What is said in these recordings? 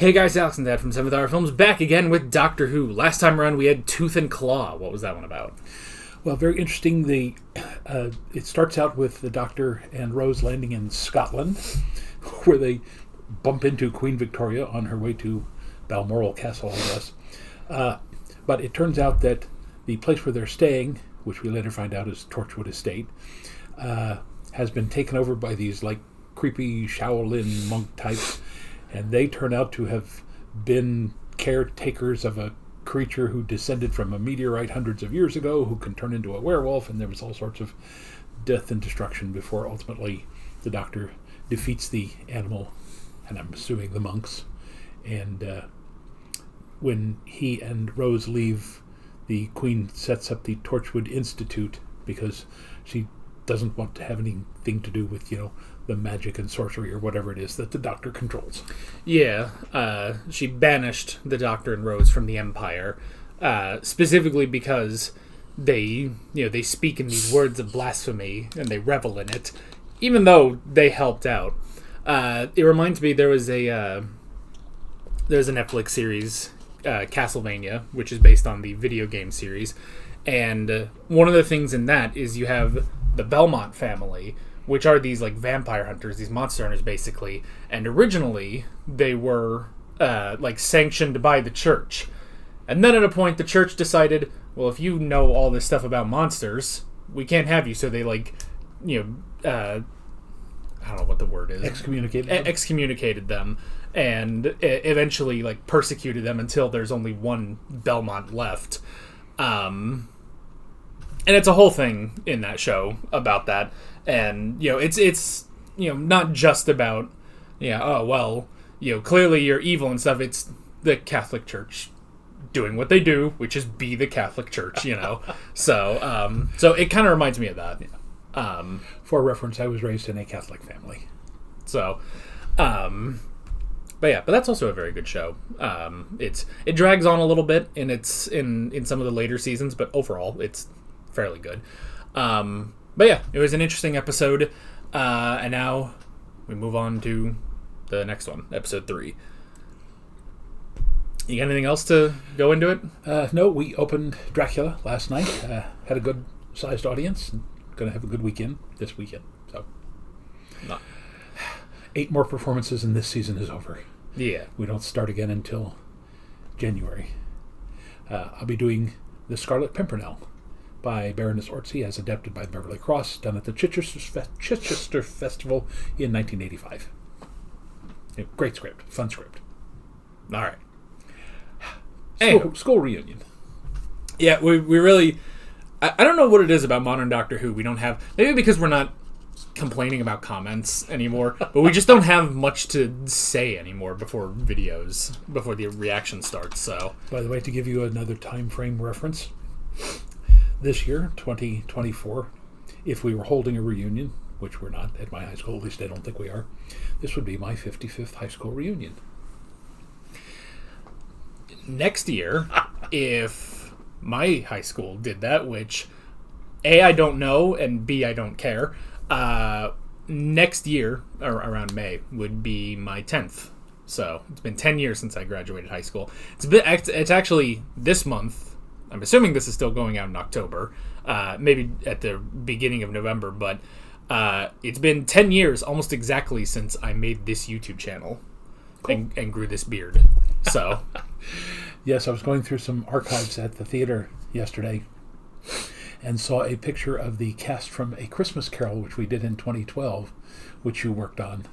Hey guys, Alex and Dad from 7th Hour Films back again with Doctor Who. Last time around we had Tooth and Claw. What was that one about? Well, very interesting. It starts out with the Doctor and Rose landing in Scotland, where they bump into Queen Victoria on her way to Balmoral Castle, I guess. But it turns out that the place where they're staying, which we later find out is Torchwood Estate, has been taken over by these creepy Shaolin monk types, and they turn out to have been caretakers of a creature who descended from a meteorite hundreds of years ago, who can turn into a werewolf, and there was all sorts of death and destruction before ultimately the Doctor defeats the animal, and I'm assuming the monks. And when he and Rose leave, the Queen sets up the Torchwood Institute because she doesn't want to have anything to do with, the magic and sorcery or whatever it is that the Doctor controls. Yeah, she banished the Doctor and Rose from the Empire, specifically because they speak in these words of blasphemy and they revel in it, even though they helped out. It reminds me there's a Netflix series, Castlevania, which is based on the video game series, and one of the things in that is you have the Belmont family, which are these vampire hunters, these monster hunters basically, and originally they were sanctioned by the church. And then at a point the church decided, well, if you know all this stuff about monsters, we can't have you. So they I don't know what the word is. Excommunicated them, and eventually persecuted them until there's only one Belmont left. And it's a whole thing in that show about that. And, it's not just about, clearly you're evil and stuff. It's the Catholic Church doing what they do, which is be the Catholic Church, So it kind of reminds me of that. For reference, I was raised in a Catholic family. So, but that's also a very good show. It drags on a little bit in some of the later seasons, but overall it's fairly good. But yeah, it was an interesting episode, and now we move on to the next one, episode 3. You got anything else to go into it? No, we opened Dracula last night. Had a good-sized audience. Going to have a good weekend this weekend. So, 8 more performances and this season is over. Yeah. We don't start again until January. I'll be doing The Scarlet Pimpernel by Baroness Orczy, as adapted by Beverly Cross, done at the Chichester Festival in 1985. Great script. Fun script. All right. School reunion. Yeah, we really... I don't know what it is about modern Doctor Who. We don't have... Maybe because we're not complaining about comments anymore, but we just don't have much to say anymore before the reaction starts, so... By the way, to give you another time frame reference, this year, 2024, if we were holding a reunion, which we're not at my high school, at least I don't think we are, this would be my 55th high school reunion. Next year, if my high school did that, which A, I don't know, and B, I don't care, next year, or around May, would be my 10th. So it's been 10 years since I graduated high school. It's actually this month. I'm assuming this is still going out in October, maybe at the beginning of November, but it's been 10 years almost exactly since I made this YouTube channel. Cool. and grew this beard. So, yes, I was going through some archives at the theater yesterday and saw a picture of the cast from A Christmas Carol, which we did in 2012, which you worked on,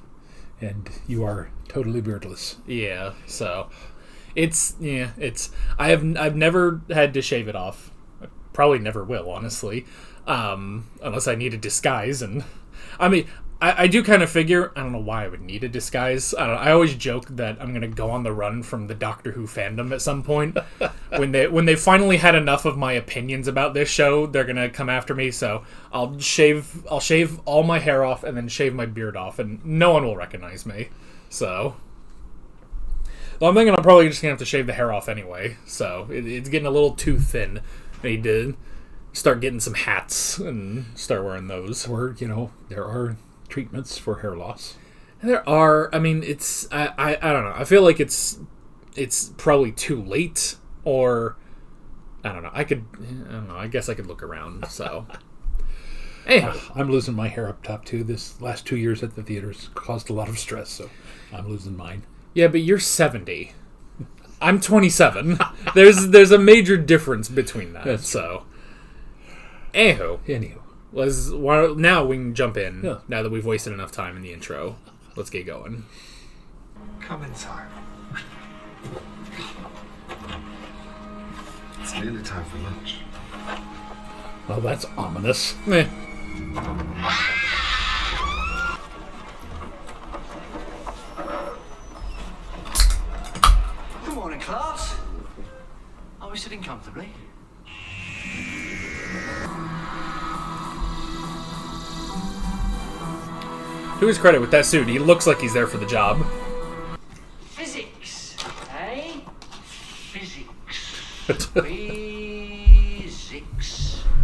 and you are totally beardless. Yeah, so... I've never had to shave it off. I probably never will, honestly. Unless I need a disguise. And I mean, I do kind of figure, I don't know why I would need a disguise. I always joke that I'm going to go on the run from the Doctor Who fandom at some point. When they finally had enough of my opinions about this show, they're going to come after me. So I'll shave all my hair off and then shave my beard off, and no one will recognize me. So... Well, I'm thinking I'm probably just going to have to shave the hair off anyway, so it's getting a little too thin. I need to start getting some hats and start wearing those. Or, there are treatments for hair loss. There are. I mean, it's. I don't know. I feel like it's probably too late, or I don't know. I don't know. I guess I could look around. So. Anyhow, I'm losing my hair up top too. This last 2 years at the theaters caused a lot of stress, so I'm losing mine. yeah, but you're 70. I'm 27. There's a major difference between that. That's so. Anywho. Now we can jump in. Yeah. Now that we've wasted enough time in the intro, let's get going. Come inside. It's nearly time for lunch. Well, that's ominous. Eh. Good morning, class. Are we sitting comfortably? To his credit, with that suit, he looks like he's there for the job. Physics, eh? Physics. Physics.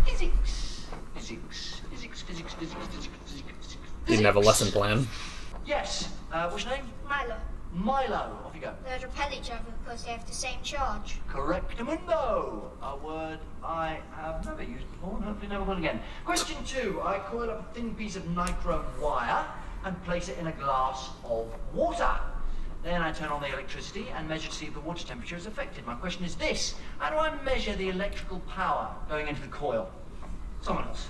Physics. He didn't have a lesson plan. Yes. What's your name? Milo. Milo. Off you go. They repel each other because they have the same charge. Correctamundo. A word I have never used before and hopefully never will again. Question 2. I coil up a thin piece of nitro wire and place it in a glass of water. Then I turn on the electricity and measure to see if the water temperature is affected. My question is this: how do I measure the electrical power going into the coil? Someone else.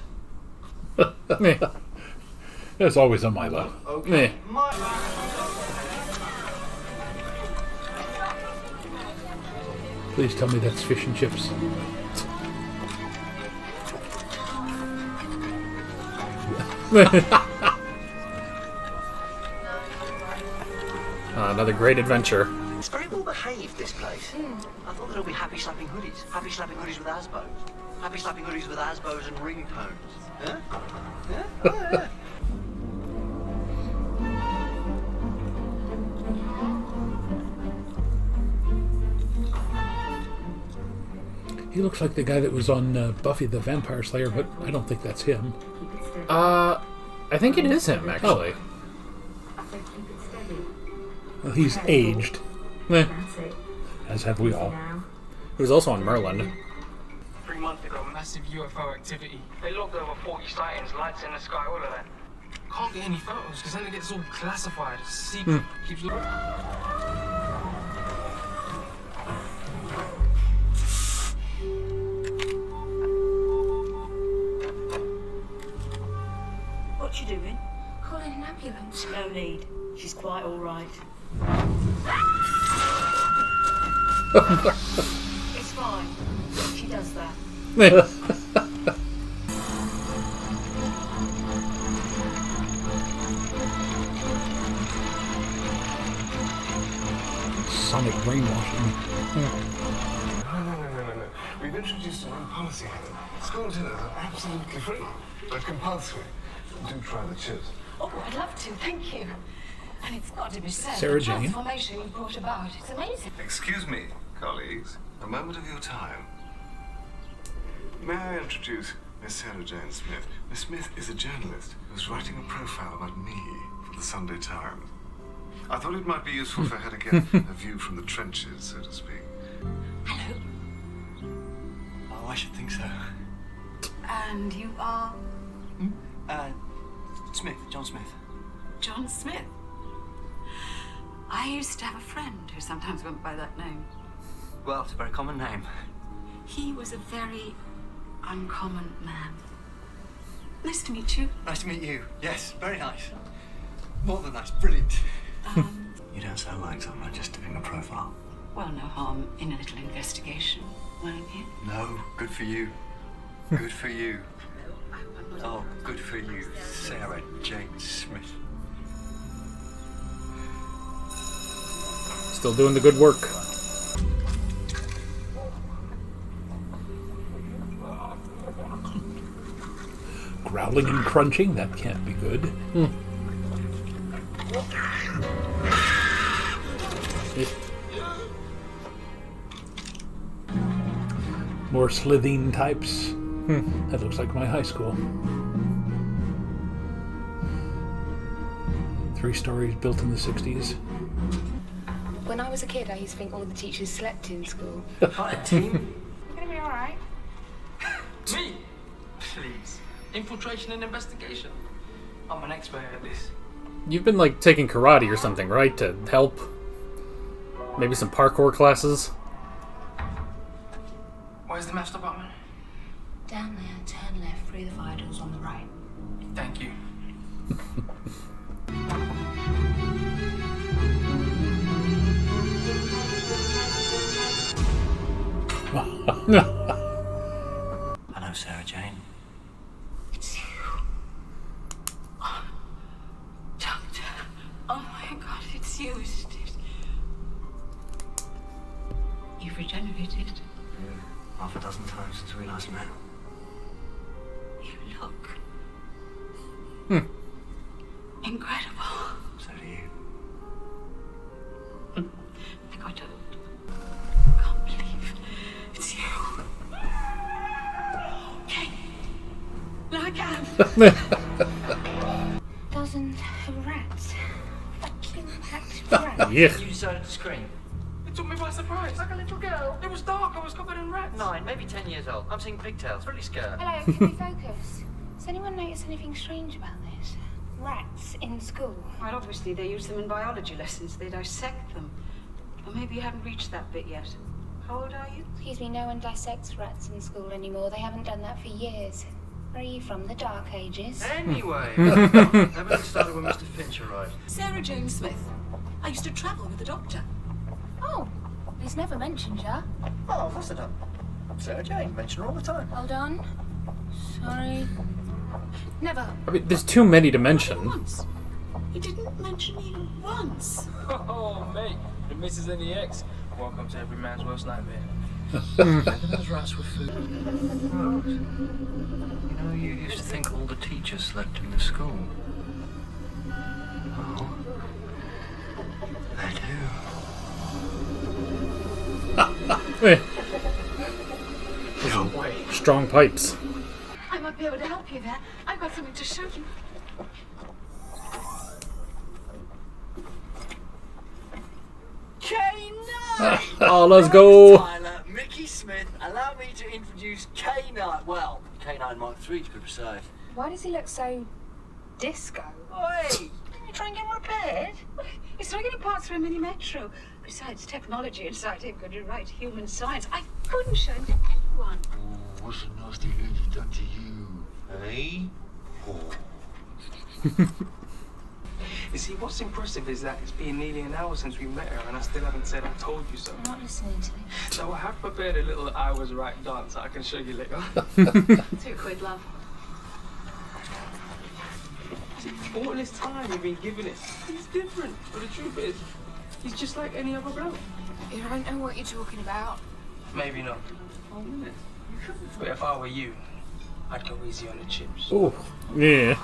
Eh. There's always a Milo. Okay. Eh. Please tell me that's fish and chips. Another great adventure. It's very well behaved, this place. I thought there'd be happy slapping hoodies. Happy slapping hoodies with Asbos. Happy slapping hoodies with Asbos and ringtones. Huh? Yeah? Oh, yeah. He looks like the guy that was on Buffy the Vampire Slayer, but I don't think that's him. I think it is him, actually. Well, he's aged, Eh. as have we all. He was also on Merlin. 3 months ago, massive UFO activity. They logged over 40 sightings, lights in the sky, all of that. Can't get any photos because then it gets all classified. It's secret. Keeps looking. What you doing? Calling an ambulance. No need. She's quite all right. It's fine. She does that. Sonic brainwashing. No. We've introduced a new policy here. School dinners are absolutely free, but compulsory. Do try the chips. Oh, I'd love to, thank you. And it's got to be said, Sarah the Jane. transformation you brought about, it's amazing. Excuse me, colleagues. A moment of your time. May I introduce Miss Sarah Jane Smith? Miss Smith is a journalist who's writing a profile about me for the Sunday Times. I thought it might be useful for her to get a view from the trenches, so to speak. Hello. Oh, I should think so. And you are Smith, John Smith. John Smith. I used to have a friend who sometimes went by that name. Well, it's a very common name. He was a very uncommon man. Nice to meet you. Nice to meet you. Yes, very nice. More than nice, brilliant. You don't sound like someone just doing a profile. Well, no harm in a little investigation, won't it? No, good for you. Good for you. I'm not Oh, good for you, Sarah Jane Smith. Still doing the good work. Growling and crunching, that can't be good. More Slitheen types. That looks like my high school. 3 stories built in the 60s. When I was a kid, I used to think all the teachers slept in school. Hi, team. You're gonna be alright. Me? Please. Infiltration and investigation. I'm an expert at this. You've been, like, taking karate or something, right? To help? Maybe some parkour classes? Where's the maths department? Down there, turn left through the fire doors on the right. Thank you. Hello, Sarah Jane. It's you. Oh, Doctor. Oh my God, it's you, isn't it? You've regenerated. Half a dozen times since we last met. You look incredible. So do you. Like I can't believe it's you. Okay. Like dozens of rats. Vacuum-packed rats. Yeah. You decided to scream. It took me by surprise. Like a little girl. It was dark. I was covered in rats. 9, maybe 10 years old. I'm seeing pigtails. Really scared. Hello, can we focus? Does anyone notice anything strange about this? Rats in school. Well, obviously they use them in biology lessons. They dissect them. Or maybe you haven't reached that bit yet. How old are you? Excuse me, no one dissects rats in school anymore. They haven't done that for years. Where are you from? The Dark Ages? Anyway, everything started when Mr. Finch arrived. Sarah Jane Smith. I used to travel with the doctor. Oh, he's never mentioned ya. Oh, of course I done. Sarah Jane, mention her all the time. Hold on. Sorry. Never. I mean, there's too many to mention. Once. He didn't mention me once. Oh, mate. The Mrs. and the X. Welcome to every man's worst nightmare. Those rats were food. Rose, you know, you used to think all the teachers slept in the school. Oh, they do. Eh, No way. strong pipes. I might be able to help you there. I've got something to show you. K-Knight! Oh, let's go. Tyler, Mickey Smith, allow me to introduce K-Knight. Well, K-Knight Mark III to be precise. Why does he look so disco? Oi! Can you try and get him repaired? It's not getting parts for a mini metro. Besides, technology inside him could rewrite human science. I couldn't show him to anyone. Oh, what's a nasty lady done to you? Eh? Oh. You see, what's impressive is that it's been nearly an hour since we met her, and I still haven't said I told you so. I'm not listening to him. So I have prepared a little I was right dance I can show you later. £2, love. All this time you've been giving it, he's different. But the truth is, he's just like any other bloke. You don't know what you're talking about. Maybe not. But if I were you, I'd go easy on the chips. Oh, yeah.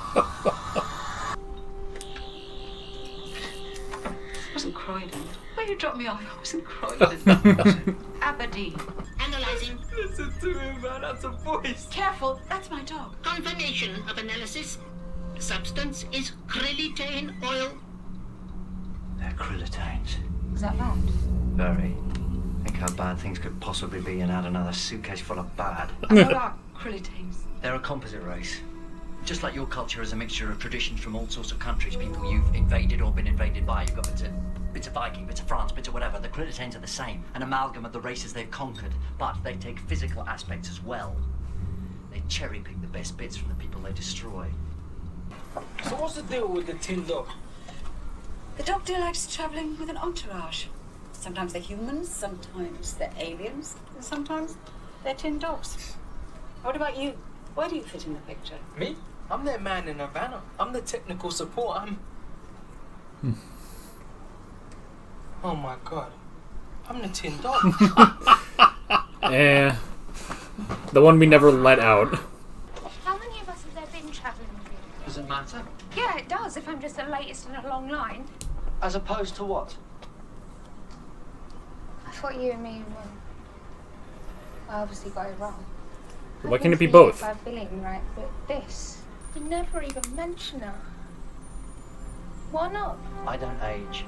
It wasn't Croydon. Where you dropped me off, it wasn't Croydon. Aberdeen. Analyzing. Listen to him, man. That's a voice. Careful, that's my dog. Confirmation of analysis. Substance is krillitane oil. They're krillitanes. Is that bad? Very. Think how bad things could possibly be and add another suitcase full of bad. What are krillitanes? They're a composite race. Just like your culture is a mixture of traditions from all sorts of countries, people you've invaded or been invaded by. You've got bits of Viking, bits of France, bits of whatever. The krillitanes are the same, an amalgam of the races they've conquered, but they take physical aspects as well. They cherry pick the best bits from the people they destroy. So what's the deal with the tin dog? The doctor likes traveling with an entourage. Sometimes they're humans, sometimes they're aliens, and sometimes they're tin dogs. What about you? Where do you fit in the picture? Me? I'm their man in Havana. I'm the technical support. Oh my god. I'm the tin dog. Eh. The one we never let out. How many of us have there been travelling with you? Does it matter? Yeah, it does, if I'm just the latest in a long line. As opposed to what? I thought you and me were one. I obviously got it wrong. Why I've can't it be been both? 3 or 5 billion, right, but this, you never even mention her. Oh, what's a nasty lady done to you? Is it my fault? As opposed to what? I thought you and me were one. I obviously got it wrong. I've been 3 or 5 billion, right, but this, you never even mention her. Why not? I don't age.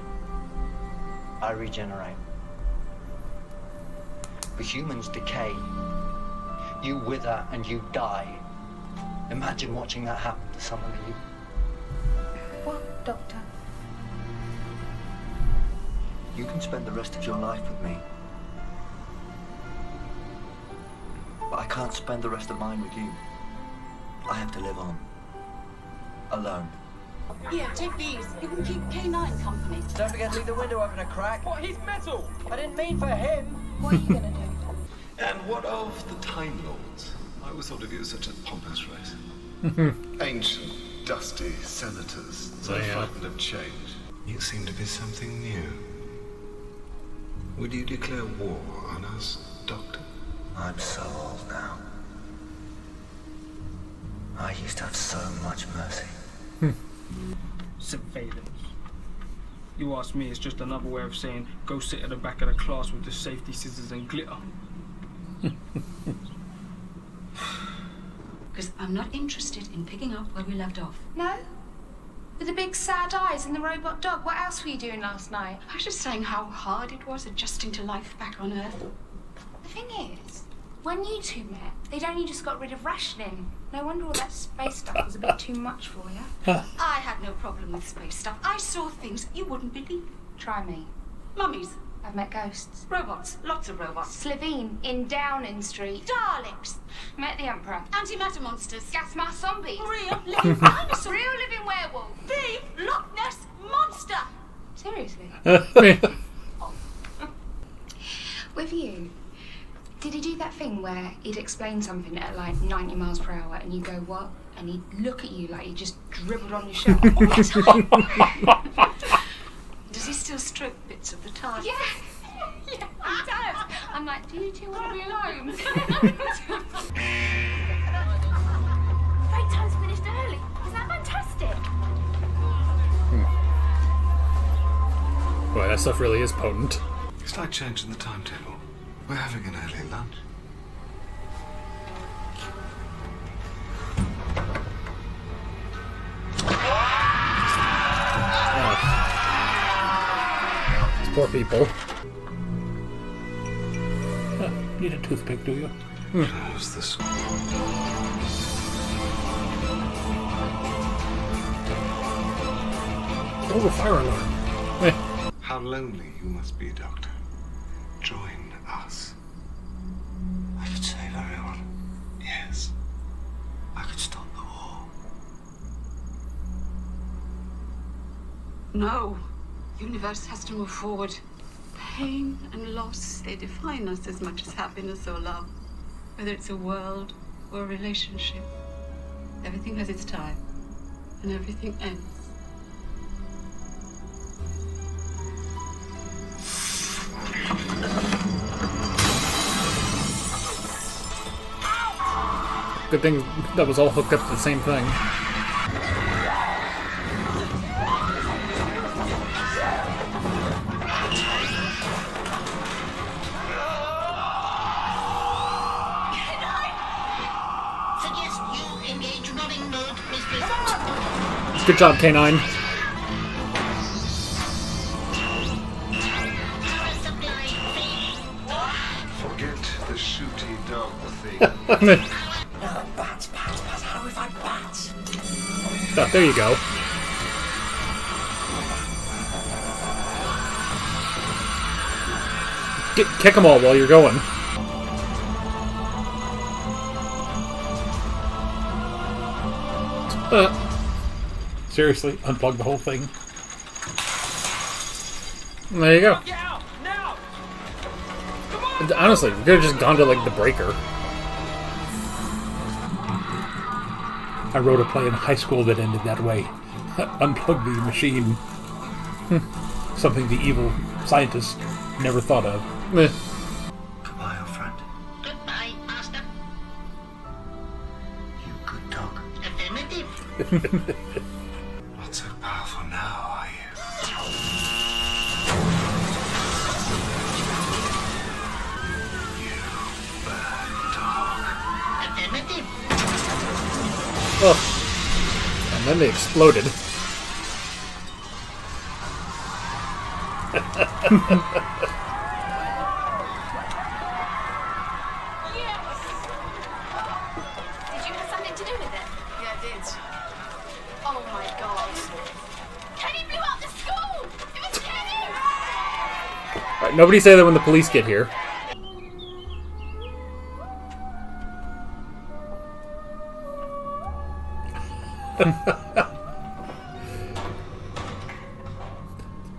I regenerate. But humans decay. You wither and you die. Imagine watching that happen to someone that you... What, Doctor? You can spend the rest of your life with me. But I can't spend the rest of mine with you. I have to live on. Alone. Here, take these. You can keep K9 company. Don't forget to leave the window open a crack. What? He's metal! I didn't mean for him. What are you gonna do? And what of the Time Lords? I always thought of you as such a pompous race. Ancient, dusty senators, so frightened of change. You seem to be something new. Would you declare war on us, Doctor? I'm so old now. I used to have so much mercy. Surveillance. You ask me, it's just another way of saying, go sit at the back of the class with the safety scissors and glitter. Because I'm not interested in picking up where we left off. No? With the big sad eyes and the robot dog, what else were you doing last night? I was just saying how hard it was adjusting to life back on Earth. The thing is, when you two met, they'd only just got rid of rationing. No wonder all that space stuff was a bit too much for you. I had no problem with space stuff. I saw things you wouldn't believe. Try me. Mummies, I've met ghosts. robots, lots of robots. Slivine in Downing Street. Daleks, Met the Emperor. antimatter monsters, Gas mask zombies. real living dinosaurs, Real living werewolf. the Loch Ness monster. Seriously. With you, did he do that thing where he'd explain something at like 90 miles per hour and you go, what? And he'd look at you like he just dribbled on your shirt all the time? Does he still stroke bits of the TARDIS? Yeah, he does. I'm like, do you two want to be alone? Break time's finished early. Isn't that fantastic? Boy, that stuff really is potent. It's like changing the timetable. We're having an early lunch. These poor people. Need a toothpick, do you? Close the school. Oh, the fire alarm. How lonely you must be, Doctor. Join us. I could save everyone. Yes. I could stop the war. No. Universe has to move forward. Pain and loss, they define us as much as happiness or love. Whether it's a world or a relationship. Everything has its time. And everything ends. Good thing that was all hooked up to the same thing. Suggest you engage running mode, Mistress. Good job, K9. Power supply finished. Forget the shooty dog thing. Bats, horrified bats. Oh, there you go. Kick them all while you're going. Seriously, unplug the whole thing. There you go. Get out! Now! Honestly, we could have just gone to, like, the breaker. I wrote a play in high school that ended that way. Unplug the machine. Something the evil scientists never thought of. Eh. Goodbye, old friend. Goodbye, Master. You good dog. Affirmative. Not so powerful now, are you? You bad dog. Affirmative. Oh. And then they exploded. Did you have something to do with it? Yeah, I did. Oh my god. Kenny blew up the school! It was Kenny! All right, nobody say that when the police get here.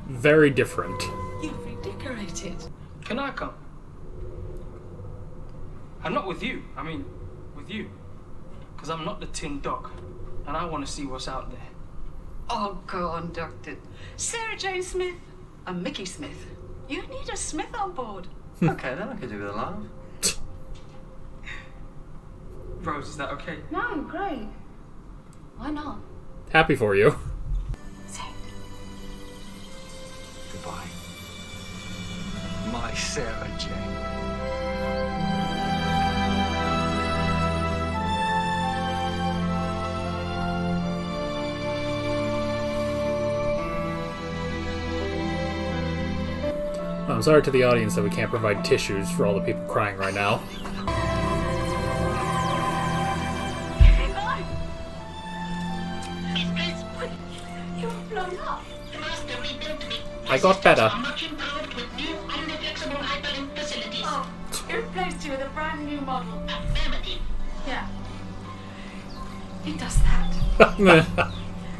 Very different. You've redecorated. Can I come? I'm not with you. I mean, with you. Because I'm not the Tin Dog. And I want to see what's out there. Oh, go on, Doctor. Sarah Jane Smith and Mickey Smith. You need a Smith on board. Okay, then I could do with a laugh. Rose, is that okay? No, great. Why not? Happy for you. Goodbye. My Sarah Jane. I'm sorry to the audience that we can't provide tissues for all the people crying right now. You were blown up. Master rebuilt me. I got better. Are much improved with new and flexible hyperlink facilities. Oh, he replaced you with a brand new model. Affirmative. Yeah. He does that.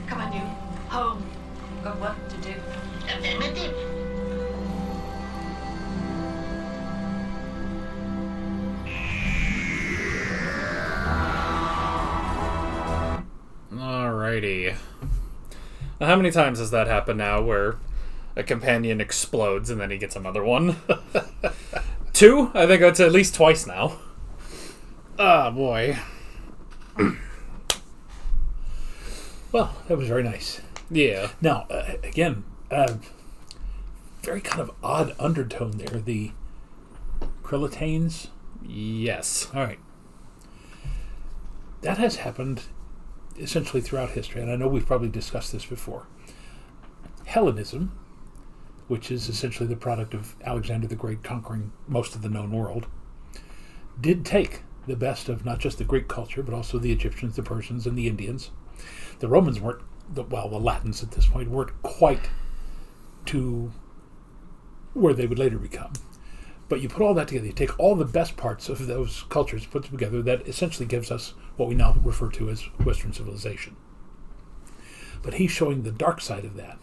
Come on, you. Home. Got work to do. Affirmative. Alrighty. Now, how many times has that happened now where a companion explodes and then he gets another one? 2? I think that's at least twice now. Ah, boy. Well, that was very nice. Yeah. Now, again, very kind of odd undertone there. The Krillitanes. Yes. All right. That has happened essentially throughout history, and I know we've probably discussed this before. Hellenism, which is essentially the product of Alexander the Great conquering most of the known world, did take the best of not just the Greek culture, but also the Egyptians, the Persians, and the Indians. The Romans weren't, the Latins at this point, weren't quite to where they would later become. But you put all that together, you take all the best parts of those cultures, put them together, that essentially gives us what we now refer to as Western civilization. But he's showing the dark side of that,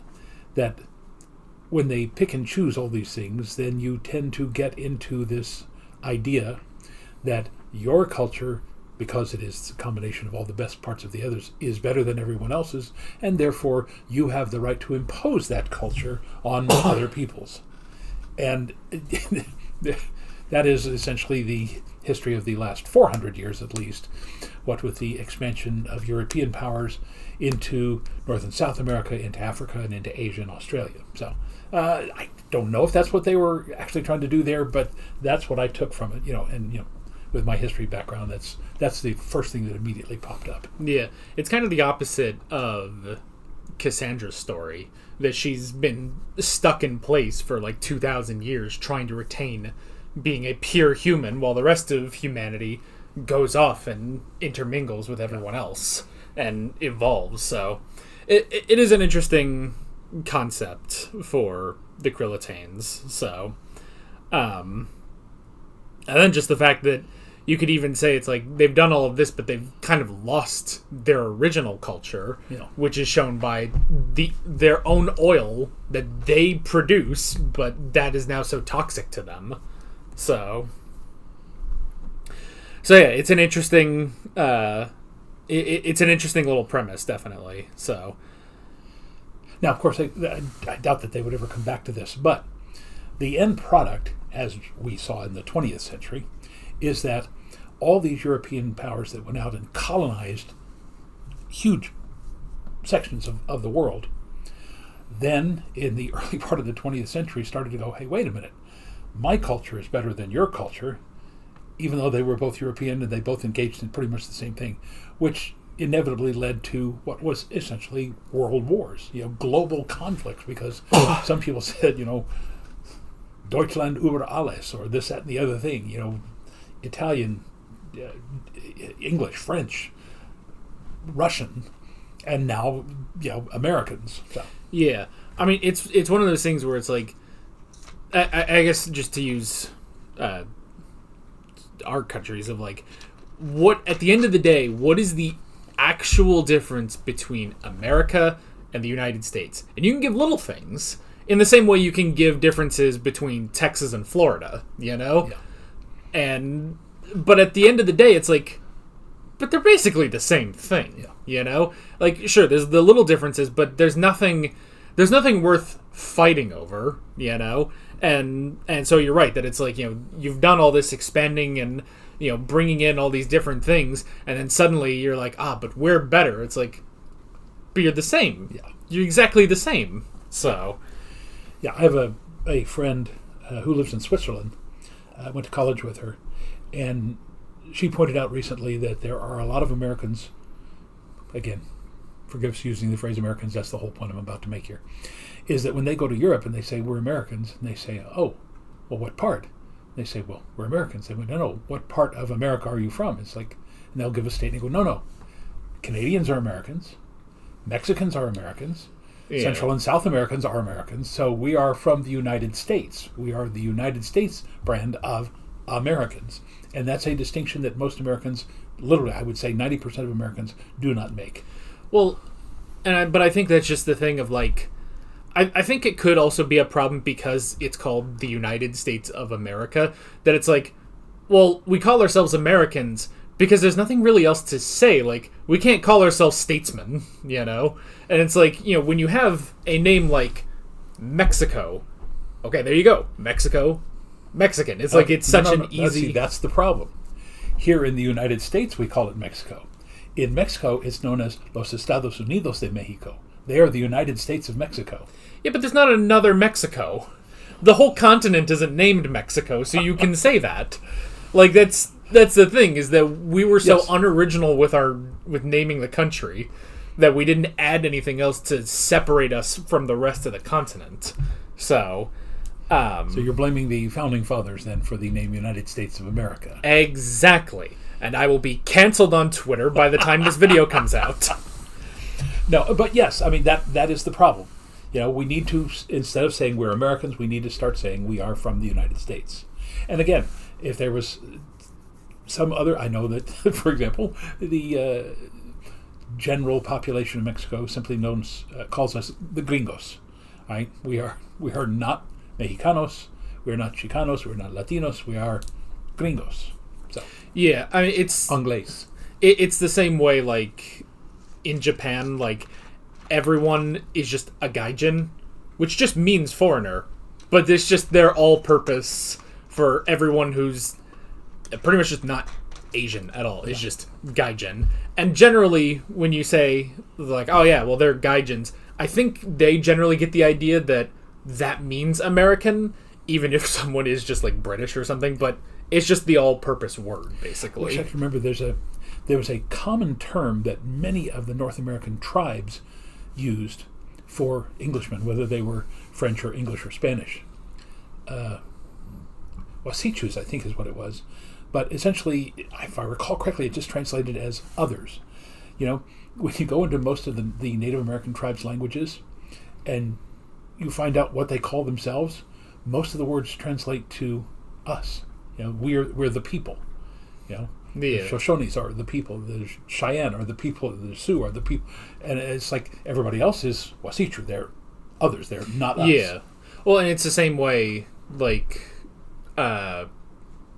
that when they pick and choose all these things, then you tend to get into this idea that your culture, because it is a combination of all the best parts of the others, is better than everyone else's, and therefore you have the right to impose that culture on other peoples. And that is essentially the history of the last 400 years at least, what with the expansion of European powers into North and South America, into Africa, and into Asia and Australia. So I don't know if that's what they were actually trying to do there, but that's what I took from it, and with my history background, that's the first thing that immediately popped up. Yeah, it's kind of the opposite of Cassandra's story, that she's been stuck in place for like 2,000 years trying to retain being a pure human while the rest of humanity goes off and intermingles with everyone else and evolves. So it is an interesting concept for the Krillitanes. So and then just the fact that you could even say it's like they've done all of this, but they've kind of lost their original culture, which is shown by their own oil that they produce, but that is now so toxic to them. So yeah, it's an interesting it's an interesting little premise, definitely. So now, of course, I doubt that they would ever come back to this, but the end product, as we saw in the 20th century, is that all these European powers that went out and colonized huge sections of the world, then in the early part of the 20th century started to go, hey, wait a minute, my culture is better than your culture, even though they were both European and they both engaged in pretty much the same thing, which inevitably led to what was essentially world wars, global conflicts, because some people said, Deutschland über alles, or this, that, and the other thing. You know, Italian, English, French, Russian, and now, you know, Americans. So. Yeah, I mean, it's one of those things where it's like, I guess just to use our countries of like, what at the end of the day, what is the actual difference between America and the United States? And you can give little things in the same way you can give differences between Texas and Florida, you know? Yeah. But at the end of the day, it's like, but they're basically the same thing, you know? Like, sure, there's the little differences, but there's nothing worth fighting over, you know? And so you're right that it's like, you know, you've done all this expanding and, you know, bringing in all these different things, and then suddenly you're like, but we're better. It's like, but you're the same. Yeah. You're exactly the same. So, yeah, I have a friend who lives in Switzerland. I went to college with her, and she pointed out recently that there are a lot of Americans, again, forgive us using the phrase Americans, that's the whole point I'm about to make here, is that when they go to Europe and they say, we're Americans, and they say, oh, well, what part? They say, well, we're Americans. They go, no, what part of America are you from? It's like, and they'll give a state, and they go, no, Canadians are Americans, Mexicans are Americans, Central and South Americans are Americans, so we are from the United States. We are the United States brand of Americans. And that's a distinction that most Americans, literally, I would say 90% of Americans, do not make. Well, but I think that's just the thing of like, I think it could also be a problem because it's called the United States of America, that it's like, well, we call ourselves Americans because there's nothing really else to say. Like, we can't call ourselves statesmen, you know? And it's like, you know, when you have a name like Mexico, okay, there you go. Mexico, Mexican. It's like, it's such an easy... See, that's the problem. Here in the United States, we call it Mexico. In Mexico, it's known as Los Estados Unidos de Mexico. They are the United States of Mexico. Yeah, but there's not another Mexico. The whole continent isn't named Mexico, so you can say that. Like, that's the thing, is that we were so unoriginal with naming the country that we didn't add anything else to separate us from the rest of the continent. So you're blaming the Founding Fathers, then, for the name United States of America. Exactly. And I will be canceled on Twitter by the time this video comes out. No, but yes, I mean, that is the problem. You know, we need to, instead of saying we're Americans, we need to start saying we are from the United States. And again, if there was some other, I know that, for example, the general population of Mexico simply calls us the gringos. Right? We are not Mexicanos, we are not Chicanos, we are not Latinos, we are gringos. So yeah, I mean, it's Anglais. It's the same way, like in Japan, like everyone is just a gaijin, which just means foreigner, but it's just their all-purpose for everyone who's pretty much just not Asian at all. It's just gaijin. And generally, when you say like, oh yeah, well they're gaijins, I think they generally get the idea that means American, even if someone is just like British or something. But it's just the all-purpose word, basically. I wish I could remember. There was a common term that many of the North American tribes used for Englishmen, whether they were French or English or Spanish. Wasichus, I think, is what it was. But essentially, if I recall correctly, it just translated as others. You know, when you go into most of the Native American tribes' languages and you find out what they call themselves, most of the words translate to us. You know, we're the people. You know, the Shoshones are the people. The Cheyenne are the people. The Sioux are the people. And it's like everybody else is Wasichu. They're others. They're not us. Yeah. Well, and it's the same way, like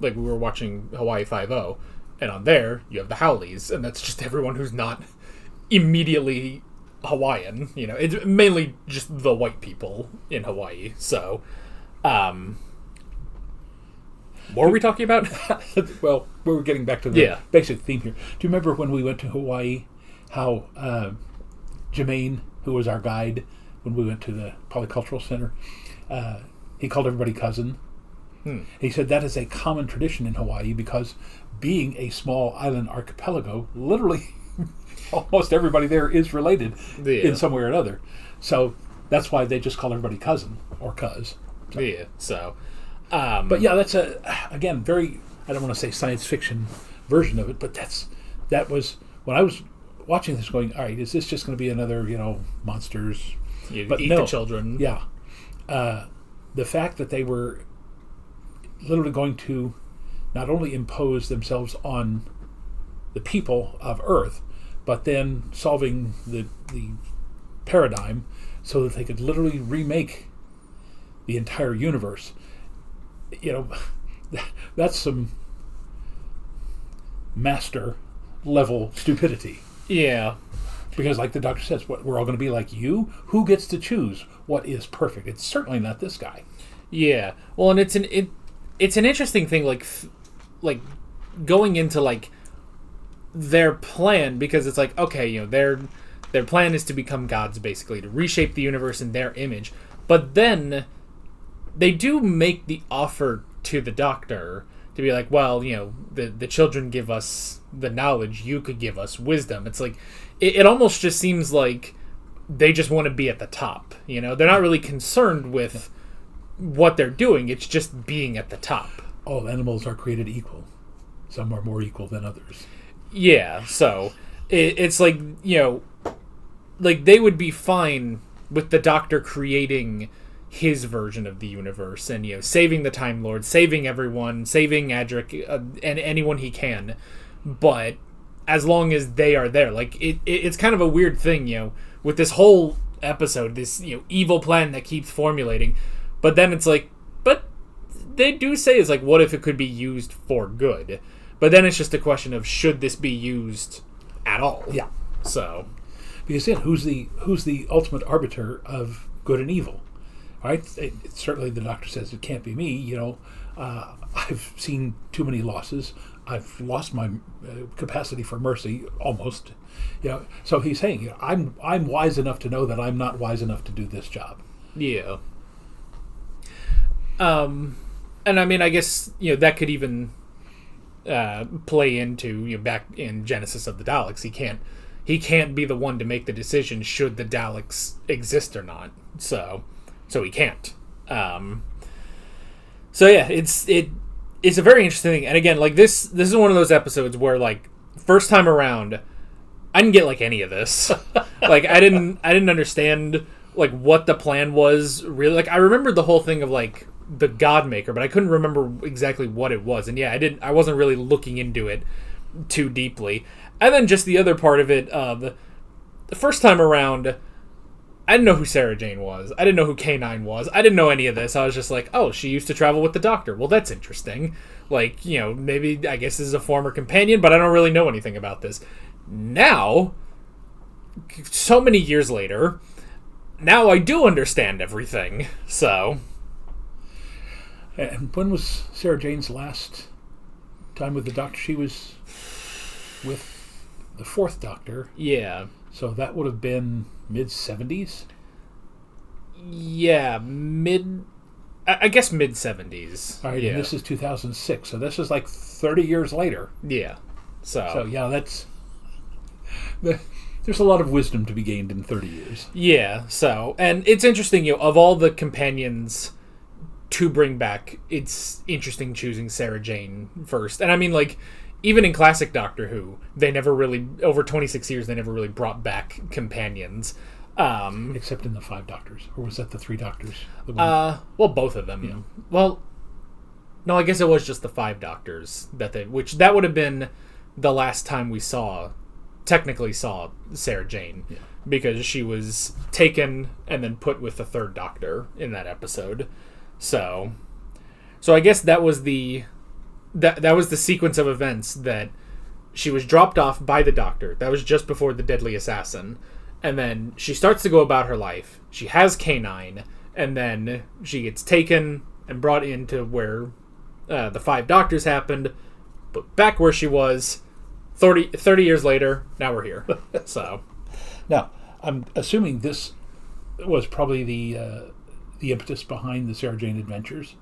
we were watching Hawaii Five-0, and on there you have the Howleys, and that's just everyone who's not immediately Hawaiian. You know, it's mainly just the white people in Hawaii. So, what were we talking about? Well, we're getting back to the basic theme here. Do you remember when we went to Hawaii, how Jermaine, who was our guide when we went to the Polycultural Center, he called everybody cousin. He said that is a common tradition in Hawaii because being a small island archipelago, literally almost everybody there is related in some way or another. So that's why they just call everybody cousin or cuz. Yeah, so... But yeah, that's again very. I don't want to say science fiction version of it, but that was when I was watching this, going, all right, is this just going to be another monsters? But eat the children. Yeah, the fact that they were literally going to not only impose themselves on the people of Earth, but then solving the paradigm so that they could literally remake the entire universe. That's some master level stupidity. Yeah. Because like the doctor says, what, we're all going to be like you? Who gets to choose what is perfect? It's certainly not this guy. Yeah. Well, and it's an interesting thing, like going into like their plan, because it's like, okay, their plan is to become gods, basically, to reshape the universe in their image. But then they do make the offer to the doctor to be like, well, the children give us the knowledge, you could give us wisdom. It's like, it almost just seems like they just want to be at the top. They're not really concerned with what they're doing. It's just being at the top. All animals are created equal. Some are more equal than others. Yeah, so it's like, like they would be fine with the doctor creating his version of the universe and, saving the Time Lord, saving everyone, saving Adric, and anyone he can. But as long as they are there, like it's kind of a weird thing, with this whole episode, this, evil plan that keeps formulating. But then it's like, but they do say it's like, what if it could be used for good? But then it's just a question of, should this be used at all? Yeah. So, because then who's the ultimate arbiter of good and evil? Right? Certainly the doctor says it can't be me. I've seen too many losses. I've lost my capacity for mercy almost. So he's saying, I'm wise enough to know that I'm not wise enough to do this job. Yeah. And I mean, I guess that could even play into back in Genesis of the Daleks. He can't be the one to make the decision should the Daleks exist or not. So he can't. So yeah, it's a very interesting thing. And again, like this is one of those episodes where, like, first time around, I didn't get like any of this. Like I didn't understand like what the plan was really. Like I remembered the whole thing of like the God Maker, but I couldn't remember exactly what it was. And yeah, I wasn't really looking into it too deeply. And then just the other part of it, the first time around, I didn't know who Sarah Jane was. I didn't know who K9 was. I didn't know any of this. I was just like, oh, she used to travel with the Doctor. Well, that's interesting. Like, maybe, I guess this is a former companion, but I don't really know anything about this. Now, so many years later, now I do understand everything. So. And when was Sarah Jane's last time with the Doctor? She was with the fourth Doctor. Yeah. So that would have been mid-70s? Yeah, I guess mid-70s. All right, yeah. And this is 2006, so this is like 30 years later. Yeah. So yeah, there's a lot of wisdom to be gained in 30 years. Yeah, so, and it's interesting, of all the companions to bring back, it's interesting choosing Sarah Jane first. And I mean, like, even in classic Doctor Who, they never really, over 26 years, they never really brought back companions. Except in the 5 Doctors. Or was that the 3 Doctors? Well, both of them. Yeah. Well, no, I guess it was just the 5 Doctors which that would have been the last time we technically saw Sarah Jane. Yeah. Because she was taken and then put with the 3rd Doctor in that episode. So I guess that was the sequence of events, that she was dropped off by the Doctor. That was just before the Deadly Assassin. And then she starts to go about her life. She has K9, and then she gets taken and brought into where the 5 Doctors happened, but back where she was 30 years later. Now we're here. So, now I'm assuming this was probably the impetus behind the Sarah Jane Adventures,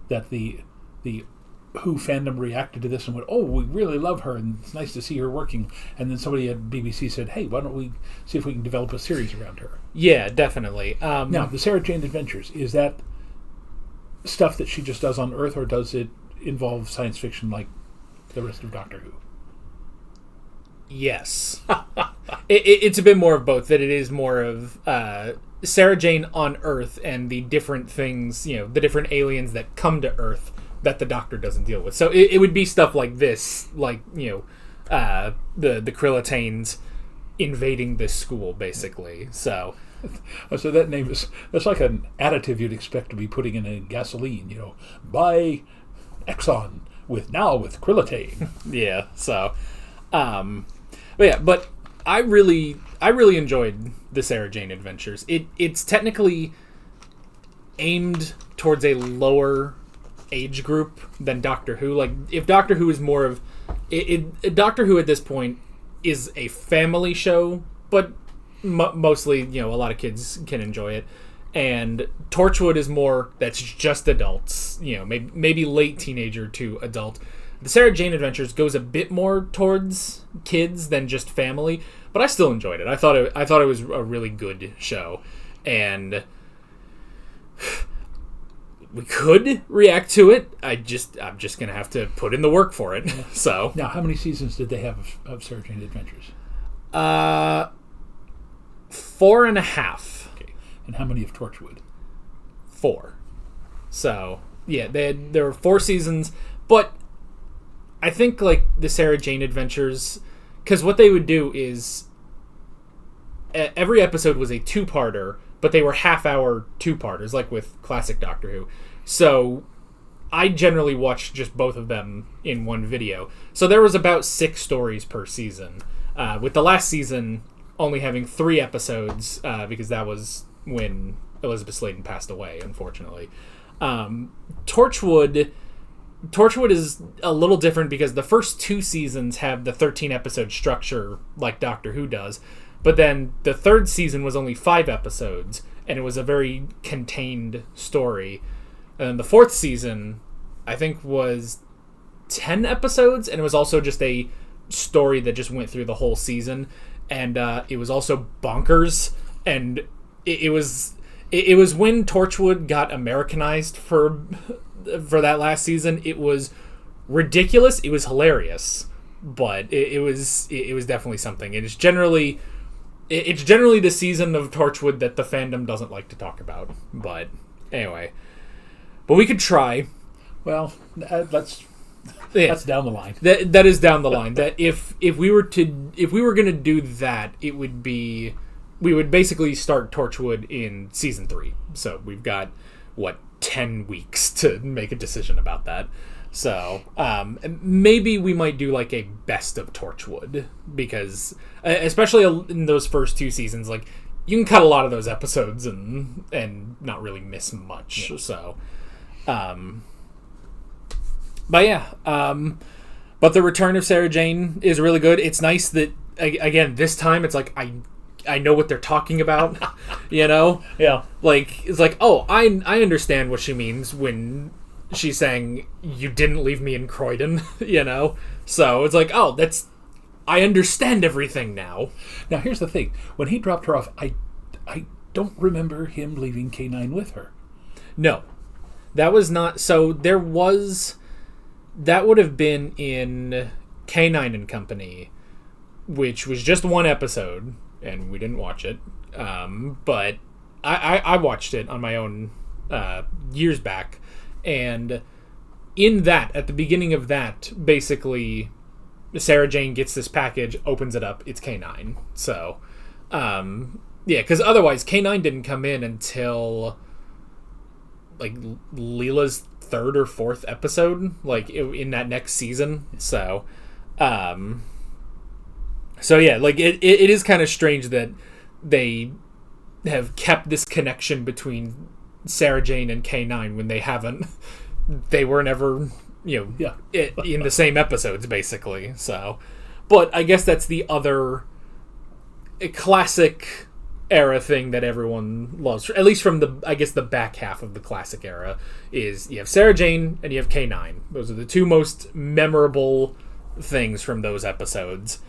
that the Who fandom reacted to this and went, oh, we really love her and it's nice to see her working. And then somebody at BBC said, hey, why don't we see if we can develop a series around her? Yeah, definitely. Now, the Sarah Jane Adventures, is that stuff that she just does on Earth, or does it involve science fiction like the rest of Doctor Who? Yes. It's a bit more of both, that it is more of Sarah Jane on Earth and the different things, the different aliens that come to Earth that the Doctor doesn't deal with. So it would be stuff like this, like, the Krillitanes invading this school, basically. So that name that's like an additive you'd expect to be putting in a gasoline, buy Exxon with Krillitane. Yeah, so but I really enjoyed the Sarah Jane Adventures. It's technically aimed towards a lower age group than Doctor Who. Like, if Doctor Who is more of Doctor Who at this point is a family show, but mostly, a lot of kids can enjoy it. And Torchwood is more, that's just adults, maybe late teenager to adult. The Sarah Jane Adventures goes a bit more towards kids than just family, but I still enjoyed it. I thought it was a really good show, and we could react to it. I'm just gonna have to put in the work for it. So now, how many seasons did they have of Sarah Jane Adventures? 4.5. Okay, and how many of Torchwood? 4. So yeah, there were 4 seasons, but I think like the Sarah Jane Adventures, because what they would do is every episode was a 2-parter, but they were half-hour 2-parters, like with classic Doctor Who. So I generally watched just both of them in one video. So there was about 6 stories per season, with the last season only having 3 episodes, because that was when Elizabeth Sladen passed away, unfortunately. Torchwood is a little different because the first 2 seasons have the 13-episode structure like Doctor Who does, but then the 3rd season was only 5 episodes, and it was a very contained story. And then the 4th season, I think, was 10 episodes, and it was also just a story that just went through the whole season, and it was also bonkers, and it was when Torchwood got Americanized for that last season. It was ridiculous. It was hilarious, but it was definitely something. It's generally the season of Torchwood that the fandom doesn't like to talk about. But anyway, but we could try. Well, that's down the line. That is down the line. That if we were going to do that, it would be, we would basically start Torchwood in season 3. So we've got 10 weeks to make a decision about that. So maybe we might do like a best of Torchwood, because especially in those first 2 seasons, like, you can cut a lot of those episodes and not really miss much. Yeah. So but yeah, but the return of Sarah Jane is really good. It's nice that, again, this time it's like I know what they're talking about, Yeah. Like, it's like, oh, I understand what she means when she's saying, you didn't leave me in Croydon, So it's like, oh, I understand everything now. Now, here's the thing. When he dropped her off, I don't remember him leaving K9 with her. No. That was not... So there was... That would have been in K9 and Company, which was just 1 episode, and we didn't watch it. But I watched it on my own years back, and in that, at the beginning of that, basically, Sarah Jane gets this package, opens it up, it's K9. So, yeah, because otherwise, K9 didn't come in until, like, Leela's 3rd or 4th episode, like, in that next season. So, so yeah, like, it is kind of strange that they have kept this connection between Sarah Jane and K9 when they were never, in the same episodes, basically. So, but I guess that's the other classic era thing that everyone loves, at least from the back half of the classic era, is you have Sarah Jane and you have K9. Those are the 2 most memorable things from those episodes.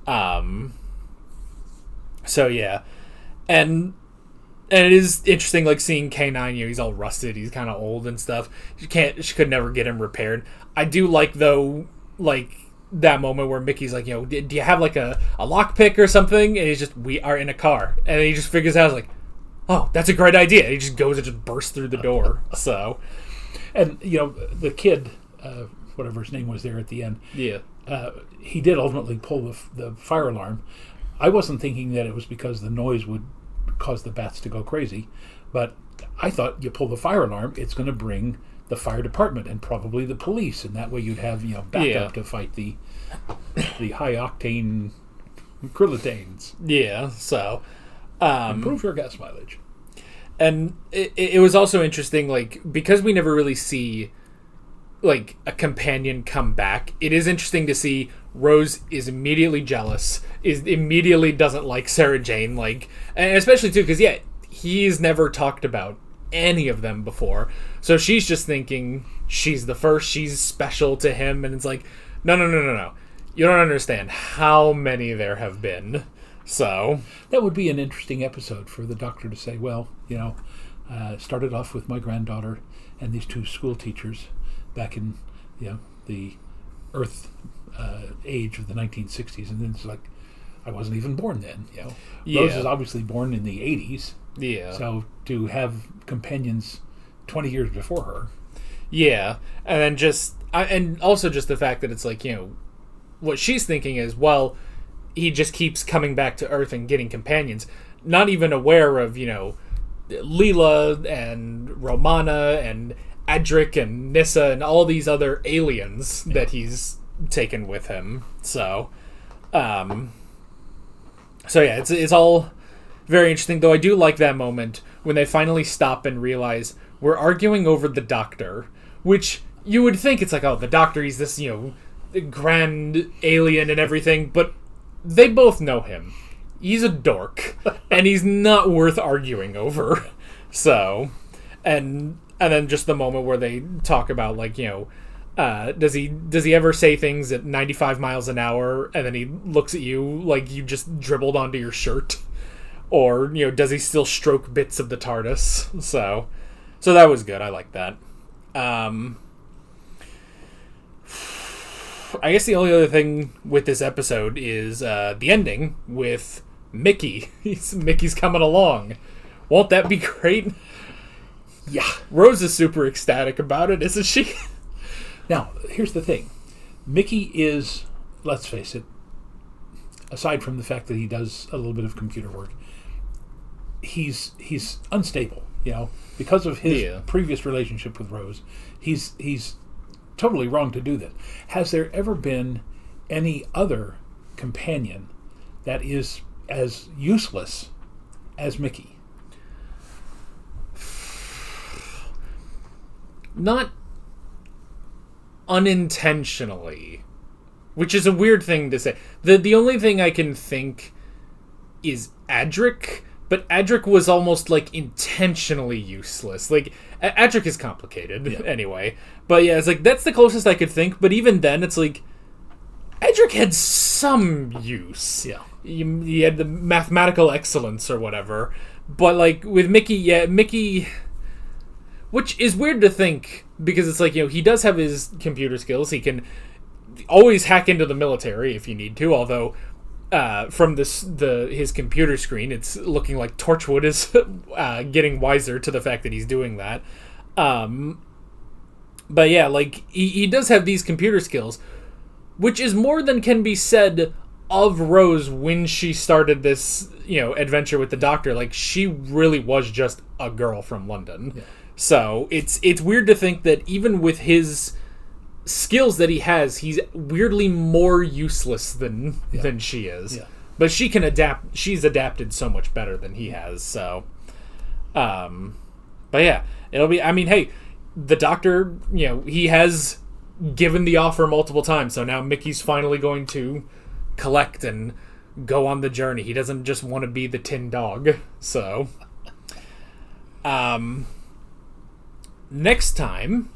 So yeah, and And it is interesting, like, seeing K9, he's all rusted, he's kind of old and stuff. She could never get him repaired. I do like, though, like, that moment where Mickey's like, do you have, like, a lockpick or something? And he's just, we are in a car. And he just figures out, like, oh, that's a great idea. And he just goes and just bursts through the door. So, and, the kid, whatever his name was there at the end, yeah, he did ultimately pull the fire alarm. I wasn't thinking that it was because the noise would cause the bats to go crazy, but I thought you pull the fire alarm, it's going to bring the fire department and probably the police, and that way you'd have backup to fight the high octane chrylitanes. Yeah, so improve your gas mileage. And it was also interesting, like, because we never really see like a companion come back. It is interesting to see Rose is immediately jealous, immediately doesn't like Sarah Jane, like, and especially too because he's never talked about any of them before, so she's just thinking she's the first, she's special to him, and it's like, no, you don't understand how many there have been. So that would be an interesting episode for the Doctor to say, well, started off with my granddaughter and these two school teachers back in the Earth age of the 1960s, and then it's like, I wasn't even born then. Rose is obviously born in the 80s. Yeah. So to have companions 20 years before her. Yeah, and then and also just the fact that it's like, what she's thinking is, well, he just keeps coming back to Earth and getting companions, not even aware of, Leela and Romana and Adric and Nyssa and all these other aliens that he's taken with him. So, it's all very interesting, though I do like that moment when they finally stop and realize we're arguing over the Doctor, which you would think it's like, oh, the Doctor, he's this, grand alien and everything, but they both know him. He's a dork, and he's not worth arguing over. So, and then just the moment where they talk about, like, does he ever say things at 95 miles an hour, and then he looks at you like you just dribbled onto your shirt? Or, does he still stroke bits of the TARDIS? So that was good. I like that. I guess the only other thing with this episode is the ending with Mickey. Mickey's coming along. Won't that be great? Yeah. Rose is super ecstatic about it, isn't she? Now, here's the thing. Mickey is, let's face it, aside from the fact that he does a little bit of computer work, he's unstable, because of his previous relationship with Rose. He's totally wrong to do that. Has there ever been any other companion that is as useless as Mickey? Not unintentionally, which is a weird thing to say. The only thing I can think is Adric, but Adric was almost like intentionally useless. Like, Adric is complicated anyway, but it's like that's the closest I could think. But even then, it's like Adric had some use. He had the mathematical excellence or whatever. But like with Mickey, Mickey. Which is weird to think, because it's like, he does have his computer skills. He can always hack into the military if you need to, although from his computer screen, it's looking like Torchwood is getting wiser to the fact that he's doing that. But yeah, like, he does have these computer skills, which is more than can be said of Rose when she started this, adventure with the Doctor. Like, she really was just a girl from London. Yeah. So it's weird to think that even with his skills that he has, he's weirdly more useless than she is. Yeah. But she can adapt. She's adapted so much better than he has. So, but yeah, it'll be. I mean, hey, the Doctor, he has given the offer multiple times. So now Mickey's finally going to collect and go on the journey. He doesn't just want to be the tin dog. So, next time,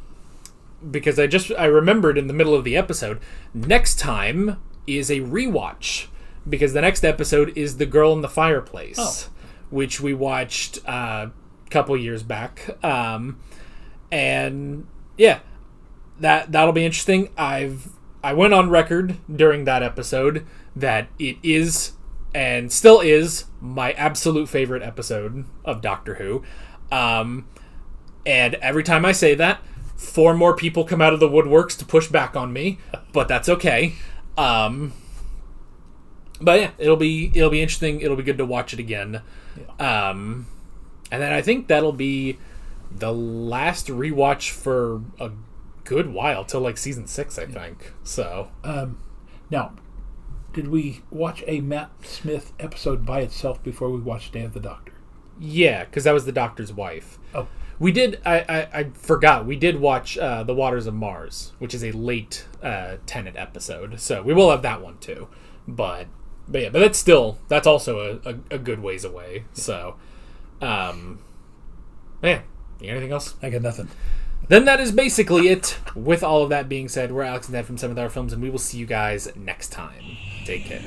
because I remembered in the middle of the episode, next time is a rewatch, because the next episode is The Girl in the Fireplace, which we watched a couple years back. And yeah, that'll be interesting. I went on record during that episode that it is and still is my absolute favorite episode of Doctor Who. And every time I say that, 4 more people come out of the woodworks to push back on me, but that's okay. But yeah, it'll be interesting. It'll be good to watch it again. Yeah. And then I think that'll be the last rewatch for a good while, till like season 6, I think. So now, did we watch a Matt Smith episode by itself before we watched Day of the Doctor? Yeah, because that was the Doctor's wife. Oh, we did. I forgot. We did watch The Waters of Mars, which is a late Tenet episode. So we will have that one too. But that's also a good ways away. So, yeah. Anything else? I got nothing. Then that is basically it. With all of that being said, we're Alex and Dad from Some of Our Films, and we will see you guys next time. Take care.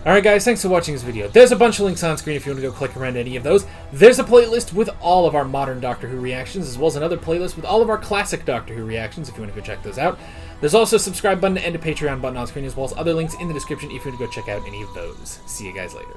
Alright guys, thanks for watching this video. There's a bunch of links on screen if you want to go click around any of those. There's a playlist with all of our modern Doctor Who reactions, as well as another playlist with all of our classic Doctor Who reactions if you want to go check those out. There's also a subscribe button and a Patreon button on screen, as well as other links in the description if you want to go check out any of those. See you guys later.